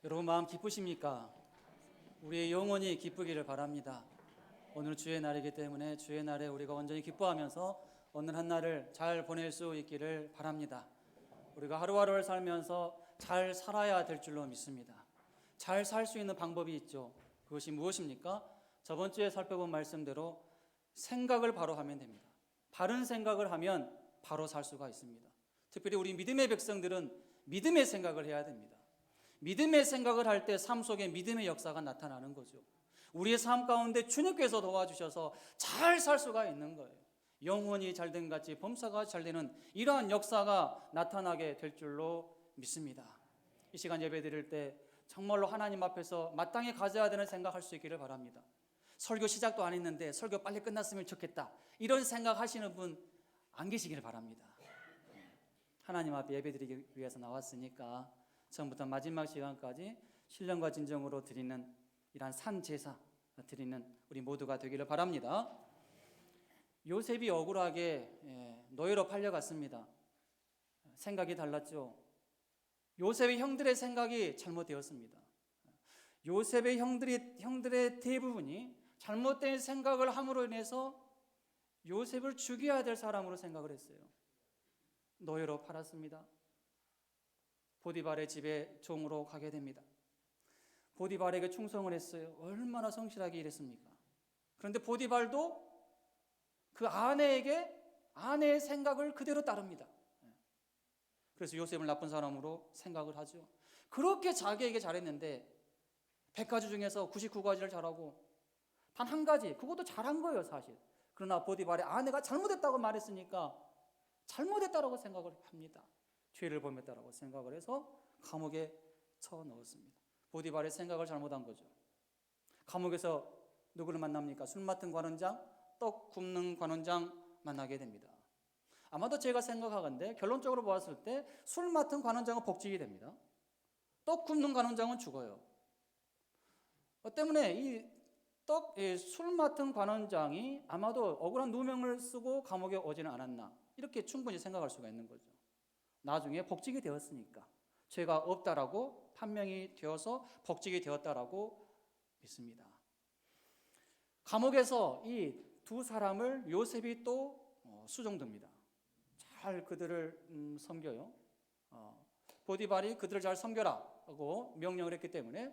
여러분 마음 기쁘십니까? 우리의 영혼이 기쁘기를 바랍니다. 오늘 주의 날이기 때문에 주의 날에 우리가 온전히 기뻐하면서 오늘 한 날을 잘 보낼 수 있기를 바랍니다. 우리가 하루하루를 살면서 잘 살아야 될 줄로 믿습니다. 잘 살 수 있는 방법이 있죠. 그것이 무엇입니까? 저번 주에 살펴본 말씀대로 생각을 바로 하면 됩니다. 바른 생각을 하면 바로 살 수가 있습니다. 특별히 우리 믿음의 백성들은 믿음의 생각을 해야 됩니다. 믿음의 생각을 할 때 삶 속에 믿음의 역사가 나타나는 거죠. 우리의 삶 가운데 주님께서 도와주셔서 잘 살 수가 있는 거예요. 영혼이 잘된 같이 범사가 잘되는 이러한 역사가 나타나게 될 줄로 믿습니다. 이 시간 예배 드릴 때 정말로 하나님 앞에서 마땅히 가져야 되는 생각할 수 있기를 바랍니다. 설교 시작도 안 했는데 설교 빨리 끝났으면 좋겠다, 이런 생각하시는 분 안 계시기를 바랍니다. 하나님 앞에 예배 드리기 위해서 나왔으니까 처음부터 마지막 시간까지 신령과 진정으로 드리는 이러한 산제사 드리는 우리 모두가 되기를 바랍니다. 요셉이 억울하게 노예로 팔려갔습니다. 생각이 달랐죠. 요셉의 형들의 생각이 잘못되었습니다. 요셉의 형들의 대부분이 잘못된 생각을 함으로 인해서 요셉을 죽여야 될 사람으로 생각을 했어요. 노예로 팔았습니다. 보디발의 집에 종으로 가게 됩니다. 보디발에게 충성을 했어요. 얼마나 성실하게 일했습니까? 그런데 보디발도 그 아내의 생각을 그대로 따릅니다. 그래서 요셉을 나쁜 사람으로 생각을 하죠. 그렇게 자기에게 잘했는데 100가지 중에서 99가지를 잘하고 단 한 가지, 그것도 잘한 거예요 사실. 그러나 보디발의 아내가 잘못했다고 말했으니까 잘못했다고 생각을 합니다. 죄를 범했다고 생각을 해서 감옥에 쳐넣었습니다. 보디발의 생각을 잘못한 거죠. 감옥에서 누구를 만납니까? 술 맡은 관원장, 떡 굽는 관원장 만나게 됩니다. 아마도 제가 생각하건대 결론적으로 보았을 때 술 맡은 관원장은 복직이 됩니다. 떡 굽는 관원장은 죽어요. 때문에 술 맡은 관원장이 아마도 억울한 누명을 쓰고 감옥에 오지는 않았나, 이렇게 충분히 생각할 수가 있는 거죠. 나중에 복직이 되었으니까 죄가 없다라고 판명이 되어서 복직이 되었다라고 믿습니다. 감옥에서 이 두 사람을 요셉이 또 수종듭니다. 잘 그들을 섬겨요. 보디발이 그들을 잘 섬겨라 하고 명령을 했기 때문에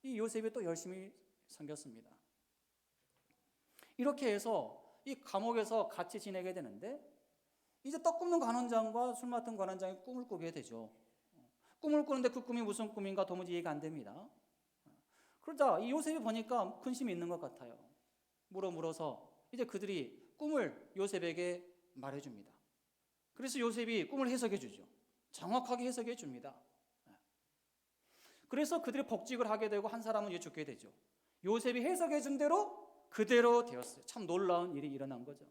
이 요셉이 또 열심히 섬겼습니다. 이렇게 해서 이 감옥에서 같이 지내게 되는데 이제 떡 굽는 관원장과 술 맡은 관원장이 꿈을 꾸게 되죠. 꿈을 꾸는데 그 꿈이 무슨 꿈인가 도무지 이해가 안 됩니다. 그러자 이 요셉이 보니까 근심이 있는 것 같아요. 물어서 이제 그들이 꿈을 요셉에게 말해줍니다. 그래서 요셉이 꿈을 해석해 주죠. 정확하게 해석해 줍니다. 그래서 그들이 복직을 하게 되고 한 사람은 이제 죽게 되죠. 요셉이 해석해 준 대로 그대로 되었어요. 참 놀라운 일이 일어난 거죠.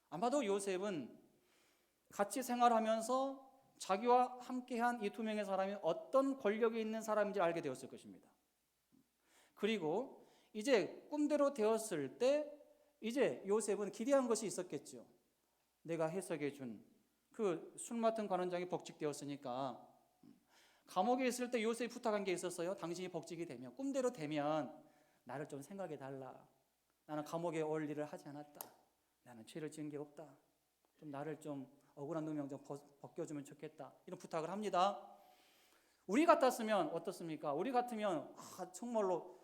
아마도 요셉은 같이 생활하면서 자기와 함께한 이 두 명의 사람이 어떤 권력이 있는 사람인지 알게 되었을 것입니다. 그리고 이제 꿈대로 되었을 때 이제 요셉은 기대한 것이 있었겠죠. 내가 해석해 준 그 술 맡은 관원장이 복직되었으니까 감옥에 있을 때 요셉이 부탁한 게 있었어요. 당신이 복직이 되면, 꿈대로 되면 나를 좀 생각해 달라. 나는 감옥에 올 일을 하지 않았다. 나는 죄를 지은 게 없다. 좀 나를 좀 억울한 누명 좀 벗겨주면 좋겠다. 이런 부탁을 합니다. 우리 같았으면 어떻습니까? 우리 같으면 정말로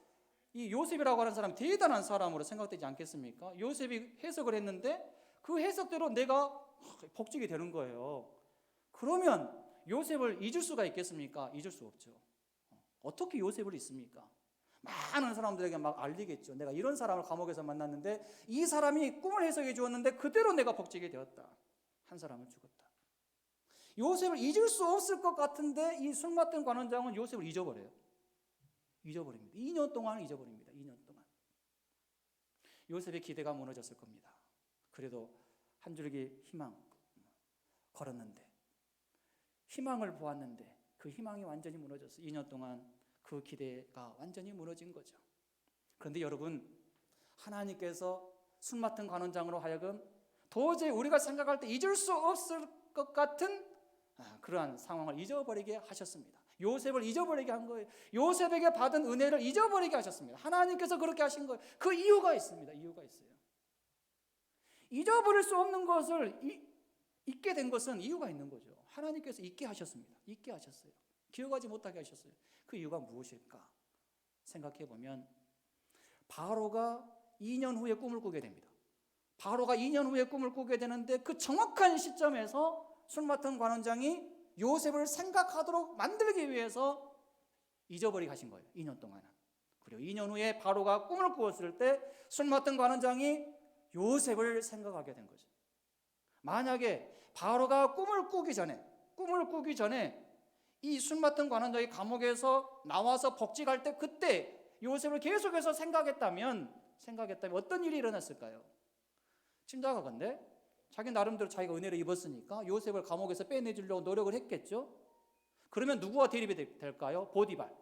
이 요셉이라고 하는 사람이 대단한 사람으로 생각되지 않겠습니까? 요셉이 해석을 했는데 그 해석대로 내가 복직이 되는 거예요. 그러면 요셉을 잊을 수가 있겠습니까? 잊을 수 없죠. 어떻게 요셉을 잊습니까? 많은 사람들에게 막 알리겠죠. 내가 이런 사람을 감옥에서 만났는데 이 사람이 꿈을 해석해 주었는데 그대로 내가 복직이 되었다. 한 사람은 죽었다. 요셉을 잊을 수 없을 것 같은데 이 술 맡은 관원장은 요셉을 잊어버려요. 잊어버립니다. 2년 동안 잊어버립니다. 2년 동안. 요셉의 기대가 무너졌을 겁니다. 그래도 한 줄기 희망 걸었는데, 희망을 보았는데 그 희망이 완전히 무너졌어요. 2년 동안 그 기대가 완전히 무너진 거죠. 그런데 여러분, 하나님께서 술 맡은 관원장으로 하여금 도저히 우리가 생각할 때 잊을 수 없을 것 같은 그러한 상황을 잊어버리게 하셨습니다. 요셉을 잊어버리게 한 거예요. 요셉에게 받은 은혜를 잊어버리게 하셨습니다. 하나님께서 그렇게 하신 거예요. 그 이유가 있습니다. 이유가 있어요. 잊어버릴 수 없는 것을 잊게 된 것은 이유가 있는 거죠. 하나님께서 잊게 하셨습니다. 잊게 하셨어요. 기억하지 못하게 하셨어요. 그 이유가 무엇일까? 생각해 보면 바로가 2년 후에 꿈을 꾸게 됩니다. 바로가 2년 후에 꿈을 꾸게 되는데 그 정확한 시점에서 술 맡은 관원장이 요셉을 생각하도록 만들기 위해서 잊어버리게 하신 거예요. 2년 동안은. 그리고 2년 후에 바로가 꿈을 꾸었을 때 술 맡은 관원장이 요셉을 생각하게 된 거죠. 만약에 바로가 꿈을 꾸기 전에 이 술 맡은 관원장이 감옥에서 나와서 복직할 때 그때 요셉을 계속해서 생각했다면 어떤 일이 일어났을까요? 짐작하건대 자기 나름대로 자기가 은혜를 입었으니까 요셉을 감옥에서 빼내주려고 노력을 했겠죠. 그러면 누구와 대립이 될까요? 보디발.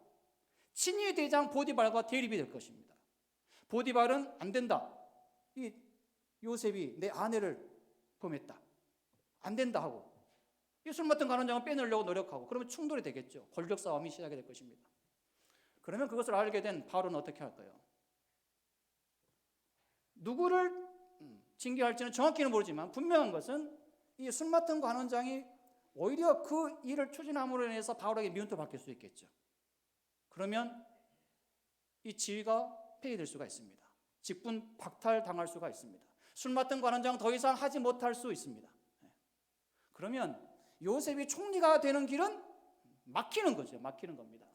친위 대장 보디발과 대립이 될 것입니다. 보디발은 안 된다. 이 요셉이 내 아내를 범했다. 안 된다 하고 이 술 맡은 관원장은 빼내려고 노력하고 그러면 충돌이 되겠죠. 권력 싸움이 시작이 될 것입니다. 그러면 그것을 알게 된 바로는 어떻게 할까요? 누구를 징계할지는 정확히는 모르지만 분명한 것은 이 술 맡은 관원장이 오히려 그 일을 추진함으로 인해서 바로에게 미움도 받을 수 있겠죠. 그러면 이 지위가 폐위될 수가 있습니다. 직분 박탈당할 수가 있습니다. 술 맡은 관원장 더 이상 하지 못할 수 있습니다. 그러면 요셉이 총리가 되는 길은 막히는 거죠. 막히는 겁니다.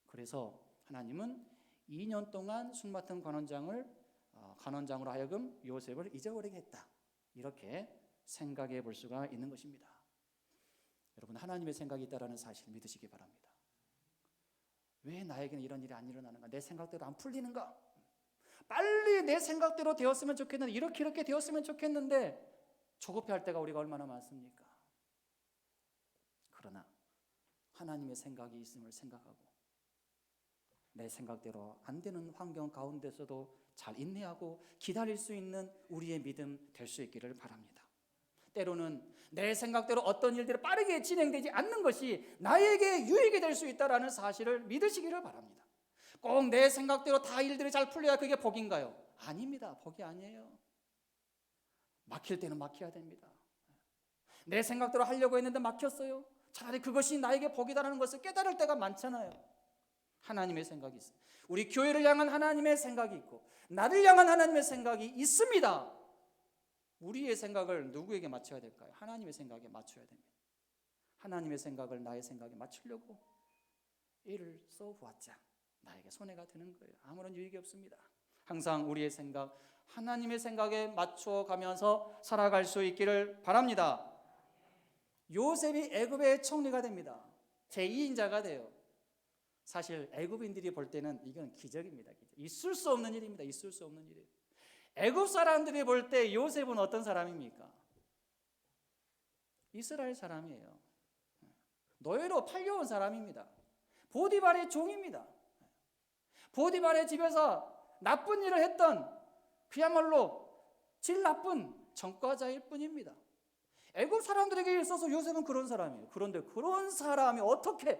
그래서 하나님은 2년 동안 술 맡은 관원장으로 하여금 요셉을 잊어버리게 했다. 이렇게 생각해 볼 수가 있는 것입니다. 여러분, 하나님의 생각이 있다는 사실을 믿으시기 바랍니다. 왜 나에게는 이런 일이 안 일어나는가? 내 생각대로 안 풀리는가? 빨리 내 생각대로 되었으면 좋겠는데 이렇게 되었으면 좋겠는데 조급해할 때가 우리가 얼마나 많습니까? 그러나 하나님의 생각이 있음을 생각하고 내 생각대로 안 되는 환경 가운데서도 잘 인내하고 기다릴 수 있는 우리의 믿음 될 수 있기를 바랍니다. 때로는 내 생각대로 어떤 일들이 빠르게 진행되지 않는 것이 나에게 유익이 될 수 있다는 사실을 믿으시기를 바랍니다. 꼭 내 생각대로 다 일들이 잘 풀려야 그게 복인가요? 아닙니다. 복이 아니에요. 막힐 때는 막혀야 됩니다. 내 생각대로 하려고 했는데 막혔어요. 차라리 그것이 나에게 복이다라는 것을 깨달을 때가 많잖아요. 하나님의 생각이 있어요. 우리 교회를 향한 하나님의 생각이 있고 나를 향한 하나님의 생각이 있습니다. 우리의 생각을 누구에게 맞춰야 될까요? 하나님의 생각에 맞춰야 됩니다. 하나님의 생각을 나의 생각에 맞추려고 일을 써보았자 나에게 손해가 되는 거예요. 아무런 유익이 없습니다. 항상 우리의 생각, 하나님의 생각에 맞춰가면서 살아갈 수 있기를 바랍니다. 요셉이 애굽의 총리가 됩니다. 제2인자가 돼요. 사실 애굽인들이 볼 때는 이건 기적입니다. 있을 수 없는 일입니다. 있을 수 없는 일이에요. 애굽 사람들이 볼 때 요셉은 어떤 사람입니까? 이스라엘 사람이에요. 노예로 팔려온 사람입니다. 보디발의 종입니다. 보디발의 집에서 나쁜 일을 했던 그야말로 질 나쁜 전과자일 뿐입니다. 애굽 사람들에게 있어서 요셉은 그런 사람이에요. 그런데 그런 사람이 어떻게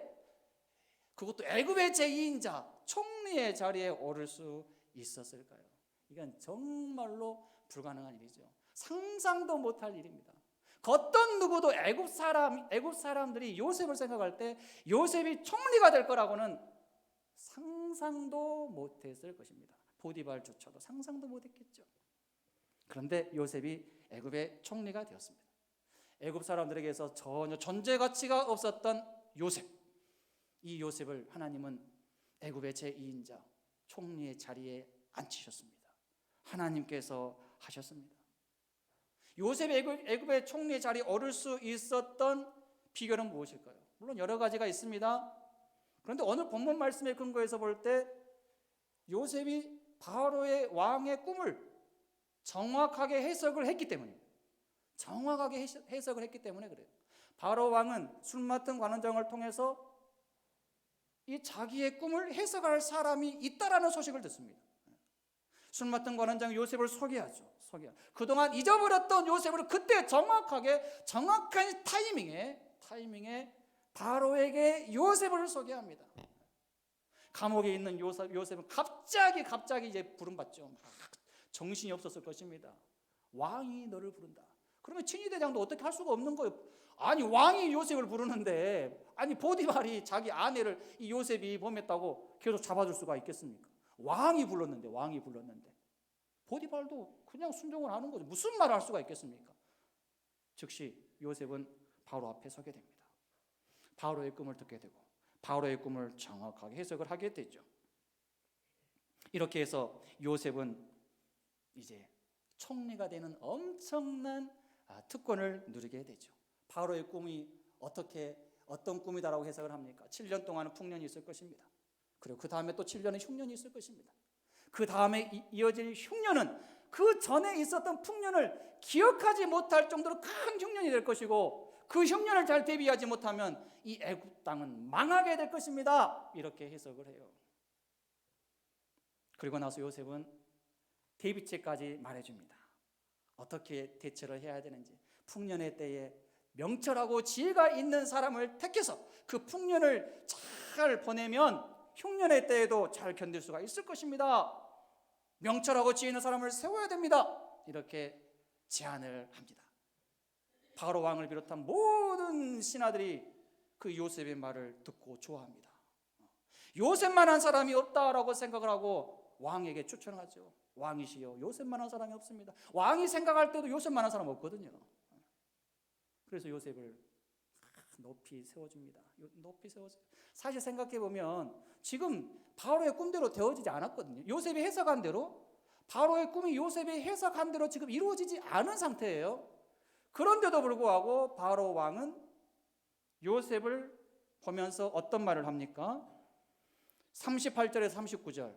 그것도 애굽의 제2인자 총리의 자리에 오를 수 있었을까요? 이건 정말로 불가능한 일이죠. 상상도 못할 일입니다. 어떤 누구도 애굽 사람들이 요셉을 생각할 때 요셉이 총리가 될 거라고는 상상도 못했을 것입니다. 보디발조차도 상상도 못했겠죠. 그런데 요셉이 애굽의 총리가 되었습니다. 애굽 사람들에게서 전혀 존재 가치가 없었던 요셉, 이 요셉을 하나님은 애굽의 제2인자 총리의 자리에 앉히셨습니다. 하나님께서 하셨습니다. 요셉이 애굽의 총리의 자리에 오를 수 있었던 비결은 무엇일까요? 물론 여러 가지가 있습니다. 그런데 오늘 본문 말씀의 근거에서 볼 때 요셉이 바로의 왕의 꿈을 정확하게 해석을 했기 때문입니다. 정확하게 해석을 했기 때문에 그래요. 바로 왕은 술 맡은 관원장을 통해서 이 자기의 꿈을 해석할 사람이 있다라는 소식을 듣습니다. 술 맡은 관원장 요셉을 소개하죠. 그동안 잊어버렸던 요셉을 그때 정확한 타이밍에 바로에게 요셉을 소개합니다. 감옥에 있는 요셉은 갑자기 이제 부름받죠. 막 정신이 없었을 것입니다. 왕이 너를 부른다. 그러면 친위대장도 어떻게 할 수가 없는 거예요. 아니 왕이 요셉을 부르는데, 아니 보디발이 자기 아내를 이 요셉이 범했다고 계속 잡아줄 수가 있겠습니까? 왕이 불렀는데 보디발도 그냥 순종을 하는 거죠. 무슨 말을 할 수가 있겠습니까? 즉시 요셉은 바로 앞에 서게 됩니다. 바로의 꿈을 듣게 되고 바로의 꿈을 정확하게 해석을 하게 되죠. 이렇게 해서 요셉은 이제 총리가 되는 엄청난 특권을 누리게 되죠. 바로의 꿈이 어떤 꿈이다라고 해석을 합니까? 7년 동안은 풍년이 있을 것입니다. 그리고 그 다음에 또 7년의 흉년이 있을 것입니다. 그 다음에 이어질 흉년은 그 전에 있었던 풍년을 기억하지 못할 정도로 큰 흉년이 될 것이고, 그 흉년을 잘 대비하지 못하면 이 애굽 땅은 망하게 될 것입니다. 이렇게 해석을 해요. 그리고 나서 요셉은 대비책까지 말해줍니다. 어떻게 대처를 해야 되는지. 풍년의 때에 명철하고 지혜가 있는 사람을 택해서 그 풍년을 잘 보내면 흉년의 때에도 잘 견딜 수가 있을 것입니다. 명철하고 지혜 있는 사람을 세워야 됩니다. 이렇게 제안을 합니다. 바로 왕을 비롯한 모든 신하들이 그 요셉의 말을 듣고 좋아합니다. 요셉만한 사람이 없다라고 생각을 하고 왕에게 추천하죠. 왕이시여, 요셉만한 사람이 없습니다. 왕이 생각할 때도 요셉만한 사람 없거든요. 그래서 요셉을 높이 세워줍니다. 사실 생각해보면 지금 바로의 꿈대로 되어지지 않았거든요. 요셉이 해석한 대로, 바로의 꿈이 요셉이 해석한 대로 지금 이루어지지 않은 상태예요. 그런데도 불구하고 바로 왕은 요셉을 보면서 어떤 말을 합니까? 38절에서 39절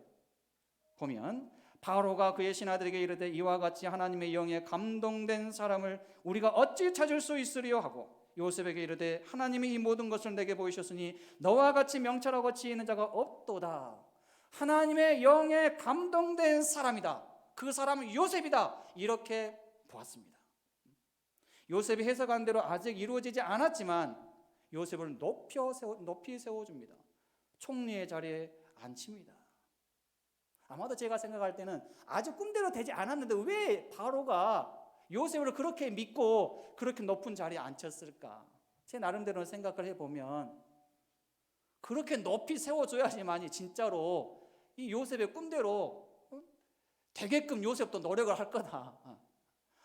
보면, 바로가 그의 신하들에게 이르되 이와 같이 하나님의 영에 감동된 사람을 우리가 어찌 찾을 수 있으리요 하고, 요셉에게 이르되 하나님이 이 모든 것을 내게 보이셨으니 너와 같이 명철하고 지혜 있는 자가 없도다. 하나님의 영에 감동된 사람이다. 그 사람은 요셉이다. 이렇게 보았습니다. 요셉이 해석한 대로 아직 이루어지지 않았지만 요셉을 높이 세워줍니다. 총리의 자리에 앉힙니다. 아마도 제가 생각할 때는 아직 꿈대로 되지 않았는데 왜 바로가 요셉을 그렇게 믿고 그렇게 높은 자리에 앉혔을까? 제 나름대로 생각을 해보면 그렇게 높이 세워줘야지만이 진짜로 이 요셉의 꿈대로 되게끔 요셉도 노력을 할 거다.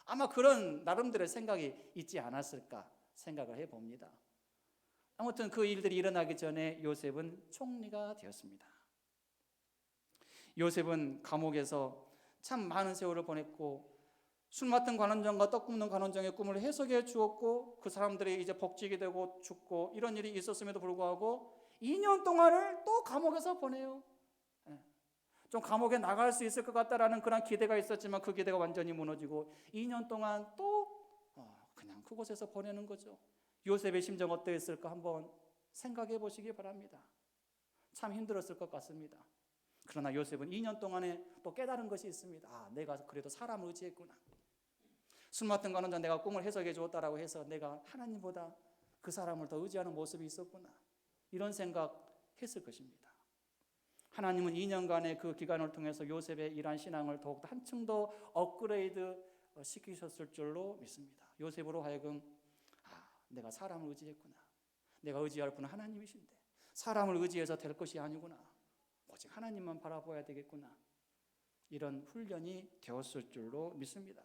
아마 그런 나름대로의 생각이 있지 않았을까 생각을 해봅니다. 아무튼 그 일들이 일어나기 전에 요셉은 총리가 되었습니다. 요셉은 감옥에서 참 많은 세월을 보냈고, 술 맡은 관원장과 떡 굽는 관원장의 꿈을 해석해 주었고, 그 사람들이 이제 복직이 되고 죽고 이런 일이 있었음에도 불구하고 2년 동안을 또 감옥에서 보내요. 좀 감옥에 나갈 수 있을 것 같다라는 그런 기대가 있었지만 그 기대가 완전히 무너지고 2년 동안 또 그냥 그곳에서 보내는 거죠. 요셉의 심정 어떠했을까 한번 생각해 보시기 바랍니다. 참 힘들었을 것 같습니다. 그러나 요셉은 2년 동안에 또 깨달은 것이 있습니다. 내가 그래도 사람을 의지했구나. 술 맡은 관원장 내가 꿈을 해석해 주었다라고 해서 내가 하나님보다 그 사람을 더 의지하는 모습이 있었구나. 이런 생각했을 것입니다. 하나님은 2년간의 그 기간을 통해서 요셉의 이러한 신앙을 더욱더 한층 더 업그레이드 시키셨을 줄로 믿습니다. 요셉으로 하여금 내가 사람을 의지했구나. 내가 의지할 분은 하나님이신데 사람을 의지해서 될 것이 아니구나. 오직 하나님만 바라봐야 되겠구나. 이런 훈련이 되었을 줄로 믿습니다.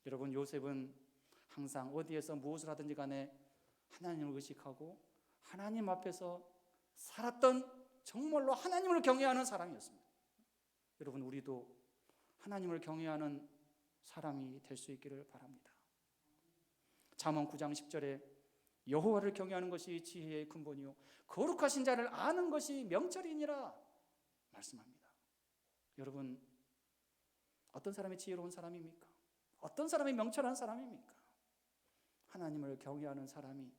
여러분, 요셉은 항상 어디에서 무엇을 하든지 간에 하나님을 의식하고 하나님 앞에서 살았던 정말로 하나님을 경외하는 사람이었습니다. 여러분, 우리도 하나님을 경외하는 사람이 될 수 있기를 바랍니다. 잠언 9장 10절에 여호와를 경외하는 것이 지혜의 근본이요 거룩하신 자를 아는 것이 명철이니라 말씀합니다. 여러분, 어떤 사람이 지혜로운 사람입니까? 어떤 사람이 명철한 사람입니까? 하나님을 경외하는 사람이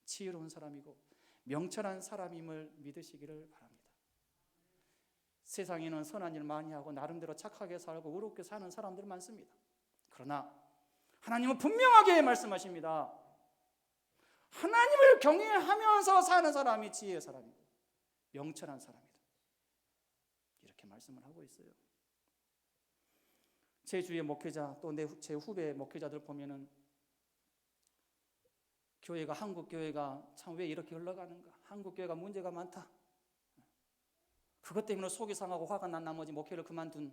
지혜로운 사람이고 명철한 사람임을 믿으시기를 바랍니다. 세상에는 선한 일 많이 하고 나름대로 착하게 살고 의롭게 사는 사람들 많습니다. 그러나 하나님은 분명하게 말씀하십니다. 하나님을 경외하면서 사는 사람이 지혜의 사람이고 명철한 사람이다. 이렇게 말씀을 하고 있어요. 제 주위의 목회자 또 제 후배 목회자들 보면은 교회가 한국 교회가 참 왜 이렇게 흘러가는가? 한국 교회가 문제가 많다. 그것 때문에 속이 상하고 화가 난 나머지 목회를 그만둔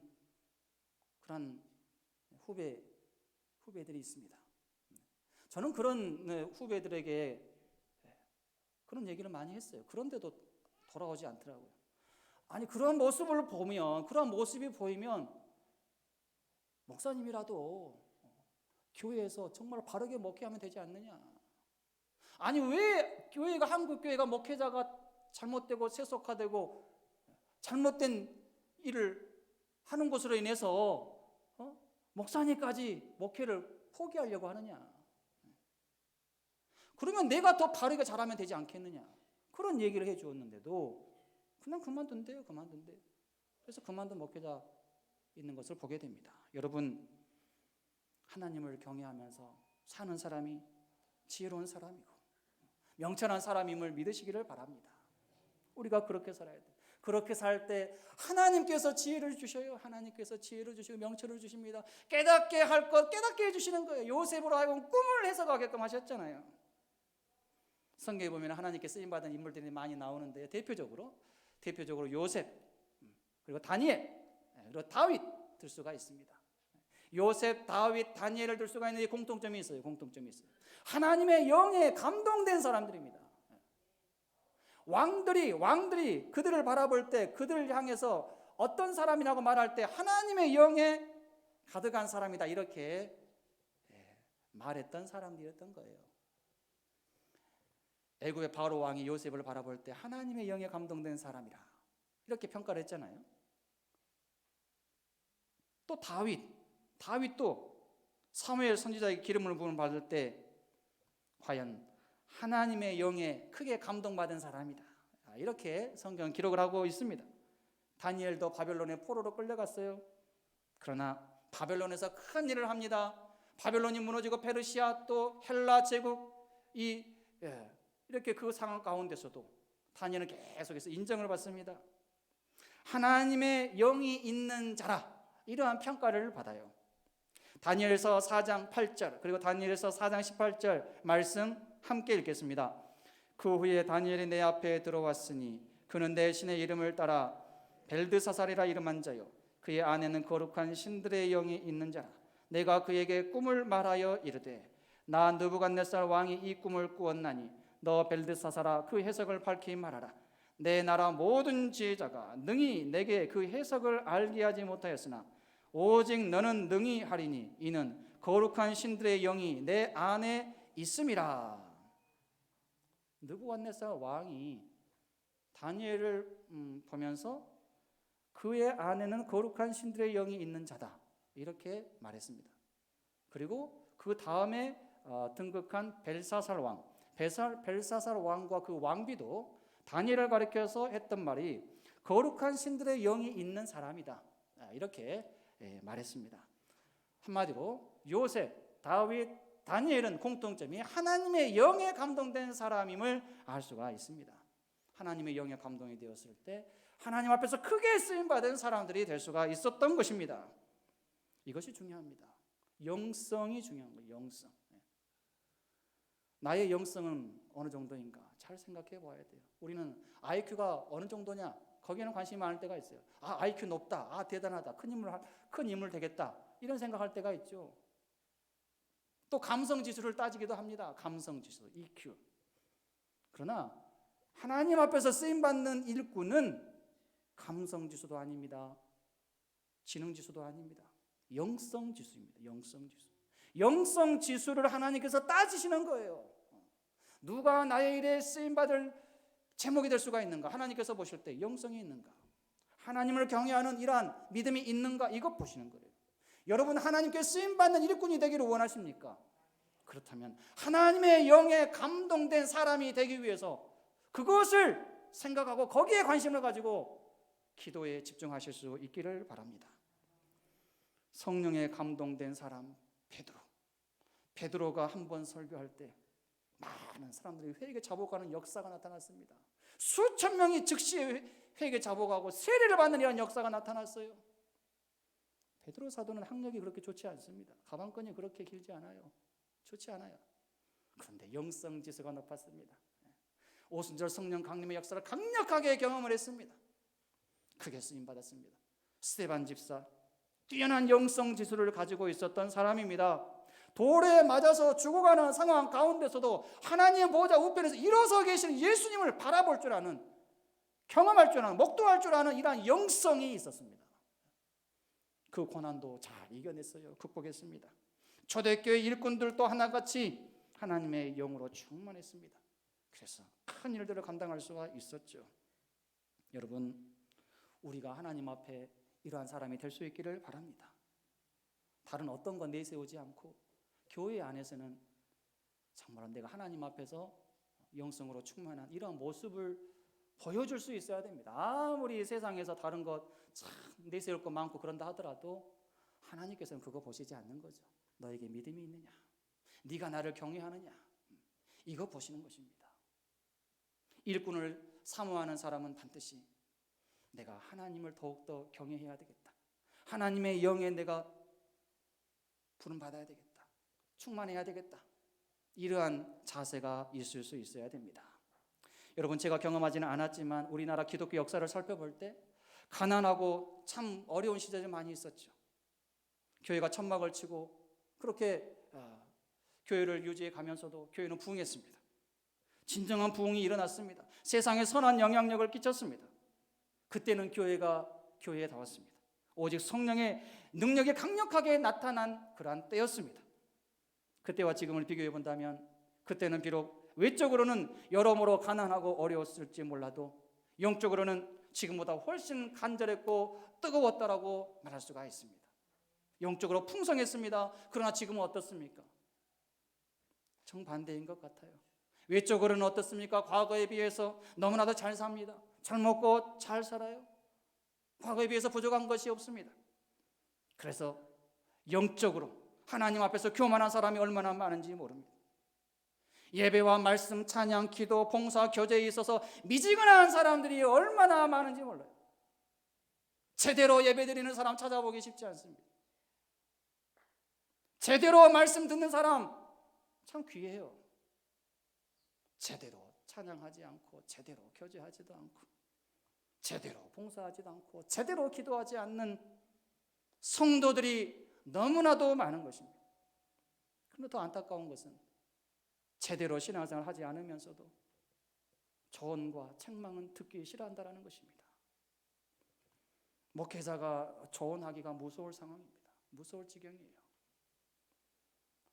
그런 후배들이 있습니다. 저는 그런 후배들에게 그런 얘기를 많이 했어요. 그런데도 돌아오지 않더라고요. 아니 그런 모습을 보면, 그런 모습이 보이면 목사님이라도 교회에서 정말 바르게 목회하면 되지 않느냐. 아니 왜 교회가, 한국 교회가 목회자가 잘못되고 세속화되고 잘못된 일을 하는 것으로 인해서 목사님까지 목회를 포기하려고 하느냐. 그러면 내가 더 바르게 잘하면 되지 않겠느냐. 그런 얘기를 해 주었는데도 그냥 그만둔대요. 그래서 그만둔 목회자 있는 것을 보게 됩니다. 여러분, 하나님을 경외하면서 사는 사람이 지혜로운 사람이고 명철한 사람임을 믿으시기를 바랍니다. 우리가 그렇게 살아야 돼요. 그렇게 살 때 하나님께서 지혜를 주셔요. 하나님께서 지혜를 주시고 명철을 주십니다. 깨닫게 할 것 깨닫게 해주시는 거예요. 요셉으로 하여금 꿈을 해석하게끔 하셨잖아요. 성경에 보면 하나님께 쓰임받은 인물들이 많이 나오는데 대표적으로 요셉, 그리고 다니엘, 그리고 다윗 들 수가 있습니다. 요셉, 다윗, 다니엘을 들 수가 있는 공통점이 있어요. 하나님의 영에 감동된 사람들입니다. 왕들이 그들을 바라볼 때, 그들을 향해서 어떤 사람이라고 말할 때 하나님의 영에 가득한 사람이다, 이렇게 말했던 사람들이었던 거예요. 애굽의 바로 왕이 요셉을 바라볼 때 하나님의 영에 감동된 사람이라 이렇게 평가를 했잖아요. 또 다윗도 사무엘 선지자의 기름을 부음 받을 때 과연 하나님의 영에 크게 감동받은 사람이다, 이렇게 성경은 기록을 하고 있습니다. 다니엘도 바벨론의 포로로 끌려갔어요. 그러나 바벨론에서 큰 일을 합니다. 바벨론이 무너지고 페르시아 또 헬라 제국이 이렇게 그 상황 가운데서도 다니엘은 계속해서 인정을 받습니다. 하나님의 영이 있는 자라, 이러한 평가를 받아요. 다니엘서 4장 8절 그리고 다니엘서 4장 18절 말씀 함께 읽겠습니다. 그 후에 다니엘이 내 앞에 들어왔으니 그는 내 신의 이름을 따라 벨드사살이라 이름한 자요 그의 안에는 거룩한 신들의 영이 있는 자라. 내가 그에게 꿈을 말하여 이르되 나 느부갓네살 왕이 이 꿈을 꾸었나니 너 벨드사살아 그 해석을 밝히 말하라. 내 나라 모든 지혜자가 능히 내게 그 해석을 알게 하지 못하였으나 오직 너는 능히 하리니 이는 거룩한 신들의 영이 내 안에 있음이라. 느부갓네살 왕이 다니엘을 보면서 그의 안에는 거룩한 신들의 영이 있는 자다, 이렇게 말했습니다. 그리고 그 다음에 등극한 벨사살 왕과 그 왕비도 다니엘을 가리켜서 했던 말이 거룩한 신들의 영이 있는 사람이다, 이렇게 말했습니다. 한마디로 요셉, 다윗, 다니엘은 공통점이 하나님의 영에 감동된 사람임을 알 수가 있습니다. 하나님의 영에 감동이 되었을 때 하나님 앞에서 크게 쓰임받은 사람들이 될 수가 있었던 것입니다. 이것이 중요합니다. 영성이 중요한 거예요. 영성. 나의 영성은 어느 정도인가 잘 생각해 봐야 돼요. 우리는 IQ가 어느 정도냐, 거기에는 관심이 많을 때가 있어요. IQ 높다, 대단하다, 큰 인물 되겠다, 이런 생각할 때가 있죠. 또 감성 지수를 따지기도 합니다. 감성 지수, EQ. 그러나 하나님 앞에서 쓰임 받는 일꾼은 감성 지수도 아닙니다. 지능 지수도 아닙니다. 영성 지수입니다. 영성 지수를 하나님께서 따지시는 거예요. 누가 나의 일에 쓰임 받을 제목이 될 수가 있는가? 하나님께서 보실 때 영성이 있는가? 하나님을 경외하는 이러한 믿음이 있는가? 이것 보시는 거예요. 여러분, 하나님께 쓰임받는 일꾼이 되기를 원하십니까? 그렇다면 하나님의 영에 감동된 사람이 되기 위해서 그것을 생각하고 거기에 관심을 가지고 기도에 집중하실 수 있기를 바랍니다. 성령에 감동된 사람 베드로가 한 번 설교할 때 많은 사람들이 회개 자복하는 역사가 나타났습니다. 수천 명이 즉시 회개 자복하고 세례를 받는 이런 역사가 나타났어요. 베드로 사도는 학력이 그렇게 좋지 않습니다. 가방끈이 그렇게 길지 않아요. 좋지 않아요. 그런데 영성 지수가 높았습니다. 오순절 성령 강림의 역사를 강력하게 경험을 했습니다. 크게 쓰임 받았습니다. 스데반 집사, 뛰어난 영성 지수를 가지고 있었던 사람입니다. 돌에 맞아서 죽어가는 상황 가운데서도 하나님의 보좌 우편에서 일어서 계시는 예수님을 바라볼 줄 아는, 경험할 줄 아는, 목도할 줄 아는 이러한 영성이 있었습니다. 그 고난도 잘 이겨냈어요. 극복했습니다. 초대교회 일꾼들도 하나같이 하나님의 영으로 충만했습니다. 그래서 큰 일들을 감당할 수가 있었죠. 여러분, 우리가 하나님 앞에 이러한 사람이 될 수 있기를 바랍니다. 다른 어떤 것 내세우지 않고 교회 안에서는 정말 내가 하나님 앞에서 영성으로 충만한 이런 모습을 보여줄 수 있어야 됩니다. 아무리 세상에서 다른 것 참 내세울 것 많고 그런다 하더라도 하나님께서는 그거 보시지 않는 거죠. 너에게 믿음이 있느냐, 네가 나를 경외하느냐, 이거 보시는 것입니다. 일꾼을 사모하는 사람은 반드시 내가 하나님을 더욱더 경외해야 되겠다, 하나님의 영에 내가 부름받아야 되겠다, 충만해야 되겠다, 이러한 자세가 있을 수 있어야 됩니다. 여러분, 제가 경험하지는 않았지만 우리나라 기독교 역사를 살펴볼 때 가난하고 참 어려운 시절이 많이 있었죠. 교회가 천막을 치고 그렇게 교회를 유지해 가면서도 교회는 부흥했습니다. 진정한 부흥이 일어났습니다. 세상에 선한 영향력을 끼쳤습니다. 그때는 교회가 교회에 닿았습니다. 오직 성령의 능력이 강력하게 나타난 그러한 때였습니다. 그때와 지금을 비교해 본다면 그때는 비록 외적으로는 여러모로 가난하고 어려웠을지 몰라도 영적으로는 지금보다 훨씬 간절했고 뜨거웠다라고 말할 수가 있습니다. 영적으로 풍성했습니다. 그러나 지금은 어떻습니까? 정반대인 것 같아요. 외적으로는 어떻습니까? 과거에 비해서 너무나도 잘 삽니다. 잘 먹고 잘 살아요. 과거에 비해서 부족한 것이 없습니다. 그래서 영적으로 하나님 앞에서 교만한 사람이 얼마나 많은지 모릅니다. 예배와 말씀, 찬양, 기도, 봉사, 교제에 있어서 미지근한 사람들이 얼마나 많은지 몰라요. 제대로 예배드리는 사람 찾아보기 쉽지 않습니다. 제대로 말씀 듣는 사람 참 귀해요. 제대로 찬양하지 않고 제대로 교제하지도 않고 제대로 봉사하지도 않고 제대로 기도하지 않는 성도들이 너무나도 많은 것입니다. 그런데 더 안타까운 것은 제대로 신앙생활을 하지 않으면서도 조언과 책망은 듣기 싫어한다는 것입니다. 목회자가 조언하기가 무서울 상황입니다. 무서울 지경이에요.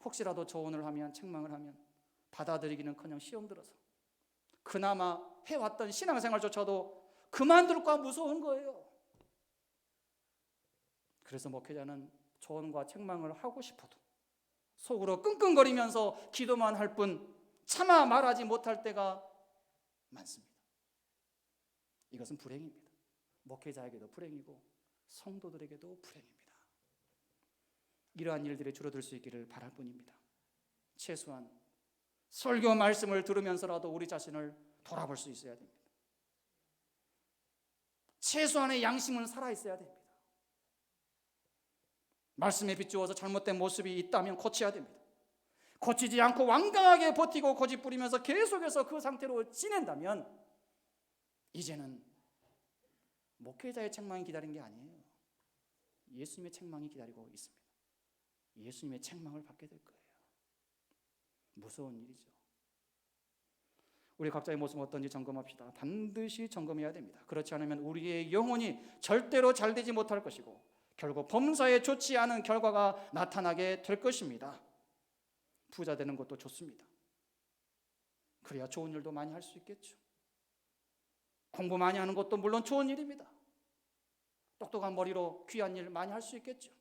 혹시라도 조언을 하면, 책망을 하면 받아들이기는커녕 시험 들어서 그나마 해왔던 신앙생활조차도 그만둘까 무서운 거예요. 그래서 목회자는 조언과 책망을 하고 싶어도 속으로 끙끙거리면서 기도만 할 뿐 차마 말하지 못할 때가 많습니다. 이것은 불행입니다. 목회자에게도 불행이고 성도들에게도 불행입니다. 이러한 일들이 줄어들 수 있기를 바랄 뿐입니다. 최소한 설교 말씀을 들으면서라도 우리 자신을 돌아볼 수 있어야 됩니다. 최소한의 양심은 살아있어야 됩니다. 말씀에 비추어서 잘못된 모습이 있다면 고쳐야 됩니다. 고치지 않고 완강하게 버티고 고집 부리면서 계속해서 그 상태로 지낸다면 이제는 목회자의 책망이 기다린 게 아니에요. 예수님의 책망이 기다리고 있습니다. 예수님의 책망을 받게 될 거예요. 무서운 일이죠. 우리 각자의 모습은 어떤지 점검합시다. 반드시 점검해야 됩니다. 그렇지 않으면 우리의 영혼이 절대로 잘 되지 못할 것이고 결국 범사에 좋지 않은 결과가 나타나게 될 것입니다. 부자 되는 것도 좋습니다. 그래야 좋은 일도 많이 할 수 있겠죠. 공부 많이 하는 것도 물론 좋은 일입니다. 똑똑한 머리로 귀한 일 많이 할 수 있겠죠.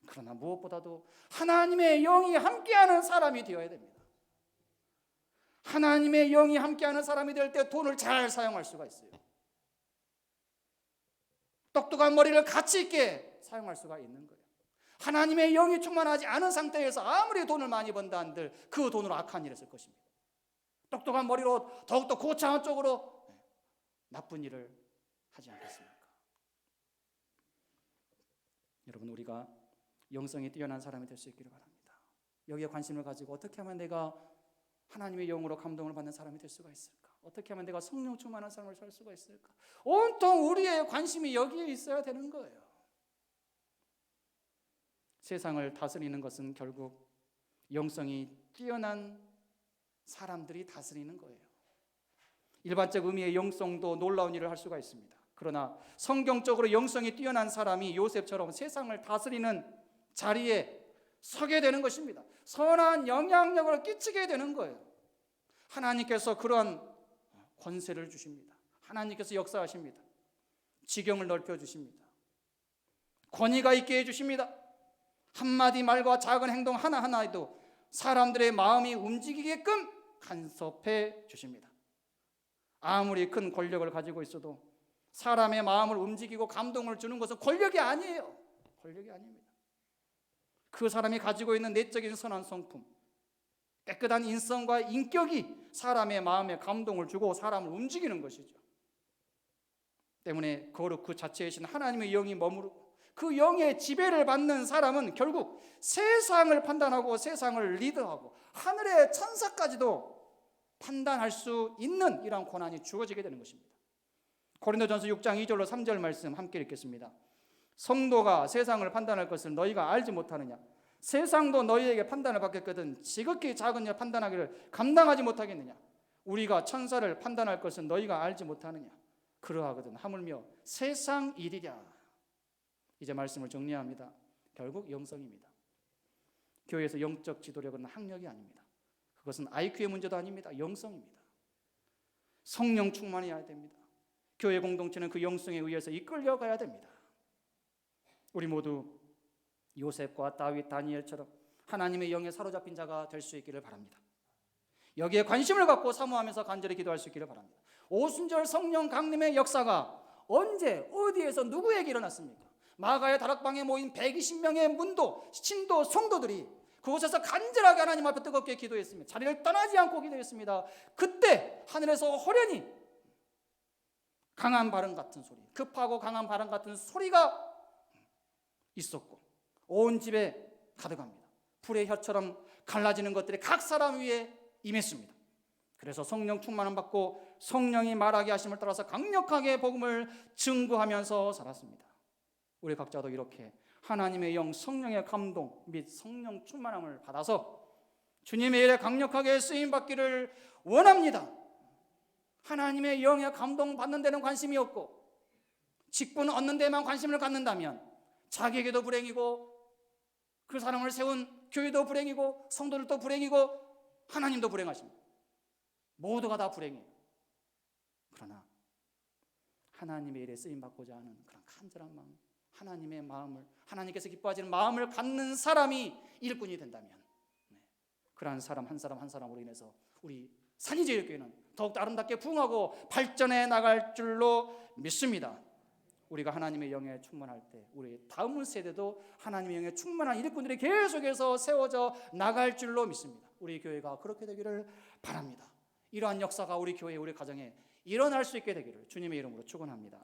그러나 무엇보다도 하나님의 영이 함께하는 사람이 되어야 됩니다. 하나님의 영이 함께하는 사람이 될 때 돈을 잘 사용할 수가 있어요. 똑똑한 머리를 가치 있게 사용할 수가 있는 거예요. 하나님의 영이 충만하지 않은 상태에서 아무리 돈을 많이 번다 한들 그 돈으로 악한 일을 쓸 것입니다. 똑똑한 머리로 더욱더 고창한 쪽으로 나쁜 일을 하지 않겠습니까? 여러분, 우리가 영성이 뛰어난 사람이 될 수 있기를 바랍니다. 여기에 관심을 가지고 어떻게 하면 내가 하나님의 영으로 감동을 받는 사람이 될 수가 있을까? 어떻게 하면 내가 성령 충만한 삶을 살 수가 있을까? 온통 우리의 관심이 여기에 있어야 되는 거예요. 세상을 다스리는 것은 결국 영성이 뛰어난 사람들이 다스리는 거예요. 일반적 의미의 영성도 놀라운 일을 할 수가 있습니다. 그러나 성경적으로 영성이 뛰어난 사람이 요셉처럼 세상을 다스리는 자리에 서게 되는 것입니다. 선한 영향력을 끼치게 되는 거예요. 하나님께서 그러한 권세를 주십니다. 하나님께서 역사하십니다. 지경을 넓혀주십니다. 권위가 있게 해주십니다. 한마디 말과 작은 행동 하나하나에도 사람들의 마음이 움직이게끔 간섭해 주십니다. 아무리 큰 권력을 가지고 있어도 사람의 마음을 움직이고 감동을 주는 것은 권력이 아니에요. 권력이 아닙니다. 그 사람이 가지고 있는 내적인 선한 성품, 깨끗한 인성과 인격이 사람의 마음에 감동을 주고 사람을 움직이는 것이죠. 때문에 거룩 그 자체이신 하나님의 영이 머무르고 그 영의 지배를 받는 사람은 결국 세상을 판단하고 세상을 리드하고 하늘의 천사까지도 판단할 수 있는 이러한 권한이 주어지게 되는 것입니다. 고린도전서 6장 2절로 3절 말씀 함께 읽겠습니다. 성도가 세상을 판단할 것을 너희가 알지 못하느냐? 세상도 너희에게 판단을 받겠거든 지극히 작은 일 판단하기를 감당하지 못하겠느냐? 우리가 천사를 판단할 것은 너희가 알지 못하느냐? 그러하거든 하물며 세상 일이랴. 이제 말씀을 정리합니다. 결국 영성입니다. 교회에서 영적 지도력은 학력이 아닙니다. 그것은 IQ의 문제도 아닙니다. 영성입니다. 성령 충만해야 됩니다. 교회 공동체는 그 영성에 의해서 이끌려가야 됩니다. 우리 모두 요셉과 다윗, 다니엘처럼 하나님의 영에 사로잡힌 자가 될 수 있기를 바랍니다. 여기에 관심을 갖고 사모하면서 간절히 기도할 수 있기를 바랍니다. 오순절 성령 강림의 역사가 언제 어디에서 누구에게 일어났습니까? 마가의 다락방에 모인 120명의 문도, 신도, 성도들이 그곳에서 간절하게 하나님 앞에 뜨겁게 기도했습니다. 자리를 떠나지 않고 기도했습니다. 그때 하늘에서 호련히 강한 바람 같은 소리, 급하고 강한 바람 같은 소리가 있었고 온 집에 가득합니다. 불의 혀처럼 갈라지는 것들이 각 사람 위에 임했습니다. 그래서 성령 충만을 받고 성령이 말하게 하심을 따라서 강력하게 복음을 증거하면서 살았습니다. 우리 각자도 이렇게 하나님의 영 성령의 감동 및 성령 충만함을 받아서 주님의 일에 강력하게 쓰임받기를 원합니다. 하나님의 영의 감동 받는 데는 관심이 없고 직분 얻는 데만 관심을 갖는다면 자기에게도 불행이고 그 사람을 세운 교회도 불행이고 성도들도 불행이고 하나님도 불행하십니다. 모두가 다 불행해요. 그러나 하나님의 일에 쓰임받고자 하는 그런 간절한 마음, 하나님의 마음을, 하나님께서 기뻐하시는 마음을 갖는 사람이 일꾼이 된다면 그러한 사람 한 사람 한 사람으로 인해서 우리 산이제일교회는 더욱더 아름답게 부흥하고 발전해 나갈 줄로 믿습니다. 우리가 하나님의 영에 충만할 때 우리 다음 세대도 하나님의 영에 충만한 일꾼들이 계속해서 세워져 나갈 줄로 믿습니다. 우리 교회가 그렇게 되기를 바랍니다. 이러한 역사가 우리 교회, 우리 가정에 일어날 수 있게 되기를 주님의 이름으로 축원합니다.